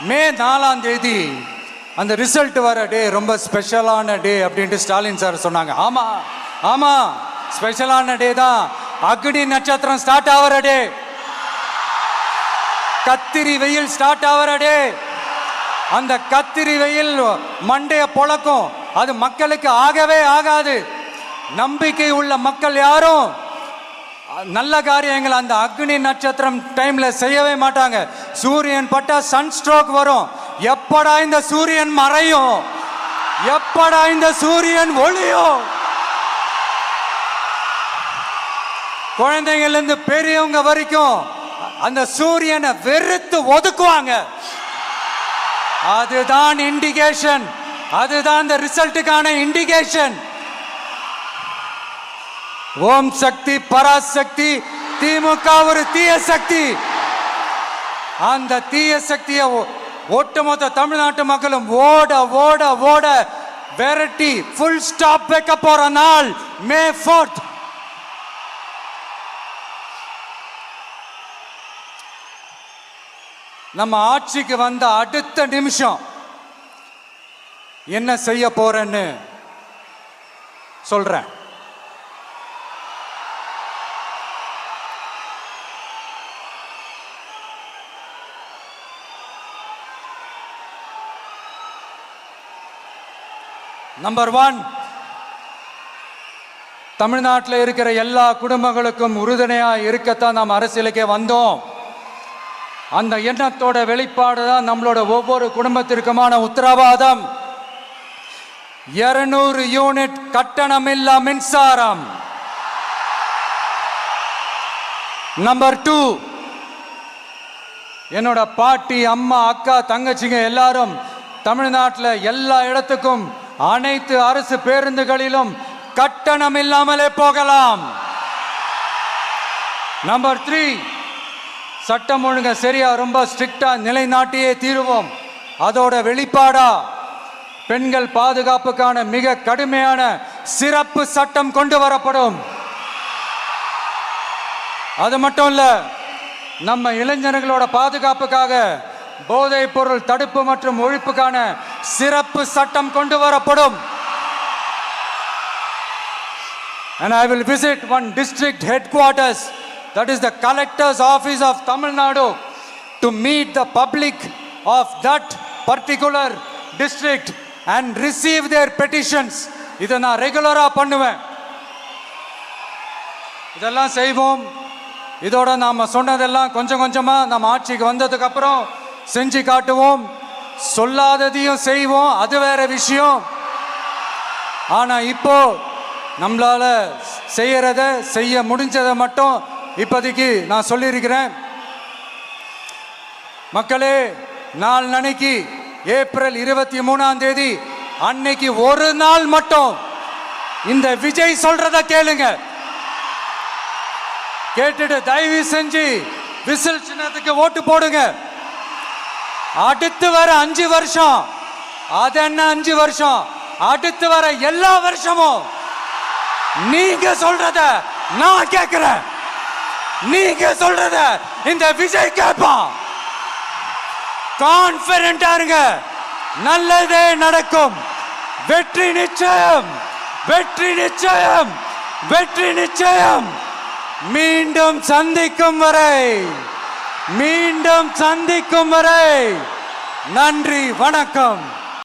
மே 4 அந்த ரிசல்ட் வர டே ரொம்ப ஸ்பெஷலான டே அப்படின்ட்டு ஸ்டாலின் சார் சொன்னாங்க. ஆமா ஆமா, ஸ்பெஷலான டே தான். அக்னி நட்சத்திரம் ஸ்டார்ட் ஆகிற டே, கத்திரி வெயில் ஸ்டார்ட் ஆகிற டே. அந்த கத்திரி வெயில் மண்டைய பொழக்கும், அது மக்களுக்கு ஆகவே ஆகாது. நம்பிக்கை உள்ள மக்கள் யாரும் நல்ல காரியங்கள் அந்த அக்னி நட்சத்திரம் டைம்ல செய்யவே மாட்டாங்க. சூரியன் பட்டா சன் ஸ்ட்ரோக் வரும். எப்படா இந்த சூரியன் மறையும், எப்படா இந்த சூரியன் ஒளியும். குழந்தைங்கள்ல இருந்து பெரியவங்க வரைக்கும் அந்த சூரியனை வெறுத்து ஒதுக்குவாங்க. அதுதான் இண்டிகேஷன், அதுதான் இந்த ரிசல்ட்டுக்கான இண்டிகேஷன். ஓம் சக்தி பராசக்தி, திமுக ஒரு தீய சக்தி. அந்த தீய சக்தியை ஒட்டுமொத்த தமிழ்நாட்டு மக்களும் ஓட ஓட ஓட விரட்டி ஃபுல் ஸ்டாப் வைக்க போற நாள் மே 4. நம்ம ஆட்சிக்கு வந்த அடுத்த நிமிஷம் என்ன செய்ய போறேன்னு சொல்றேன். நம்பர் 1, தமிழ்நாட்டில் இருக்கிற எல்லா குடும்பங்களுக்கும் உறுதுணையா இருக்கத்தான் நாம் அரசியலுக்கே வந்தோம். அந்த எண்ணத்தோட வெளிப்பாடு தான் நம்மளோட ஒவ்வொரு குடும்பத்திற்குமான உத்தரவாதம். 200 யூனிட் கட்டணமில்லா மின்சாரம். நம்பர் 2, என்னோட பாட்டி, அம்மா, அக்கா, தங்கச்சிங்க எல்லாரும் தமிழ்நாட்டில் எல்லா இடத்துக்கும் அனைத்து அரசு பேருந்துகளிலும் கட்டணம் இல்லாமலே போகலாம். நம்பர் 3, சட்டம் ஒழுங்க சரியா ரொம்ப ஸ்ட்ரிக்டா நிலைநாட்டியே தீருவோம். அதோட வெளிப்பாடா பெண்கள் பாதுகாப்புக்கான மிக கடுமையான சிறப்பு சட்டம் கொண்டு வரப்படும். அது மட்டும் இல்ல, நம்ம இளைஞர்களோட பாதுகாப்புக்காக போதைப் பொருள் தடுப்பு மற்றும் ஒழிப்புக்கான சிறப்பு சட்டம் கொண்டு வரப்படும். And I will visit one district headquarters, that is the collector's office of Tamil Nadu, to meet the public of that particular district and receive their petitions. இதை நான் ரெகுலரா பண்ணுவேன். இதெல்லாம் செய்வோம். இதோட நாம சொன்னதெல்லாம் கொஞ்சம் கொஞ்சமா நம்ம ஆட்சிக்கு வந்ததுக்கு அப்புறம் செஞ்சு காட்டுவோம். சொல்லாததையும் செய்வோம், அது வேற விஷயம். ஆனா இப்போ நம்மளால செய்யறத செய்ய முடிஞ்சதை மட்டும் இப்போதைக்கு நான் சொல்லியிருக்கிறேன். மக்களே, நாளைக்கு ஏப்ரல் 23 அன்னைக்கு ஒரு நாள் மட்டும் இந்த விஜய் சொல்றத கேளுங்க. கேட்டுட்டு தயவு செஞ்சு விசில் சின்னத்துக்கு ஓட்டு போடுங்க. அடுத்து வர 5 வருஷம், அது என்ன 5 வருஷம், அடுத்து வர எல்லா வருஷமும் நீங்க சொல்றத நான் கேட்கிறேன், நீங்க சொல்றத இந்த விஜய் கேட்பான். கான்பிடென்டா இருங்க, நல்லதே நடக்கும். வெற்றி நிச்சயம், வெற்றி நிச்சயம், வெற்றி நிச்சயம். மீண்டும் சந்திக்கும் வரை, மீண்டும் சந்திக்கும் வரை நன்றி, வணக்கம்.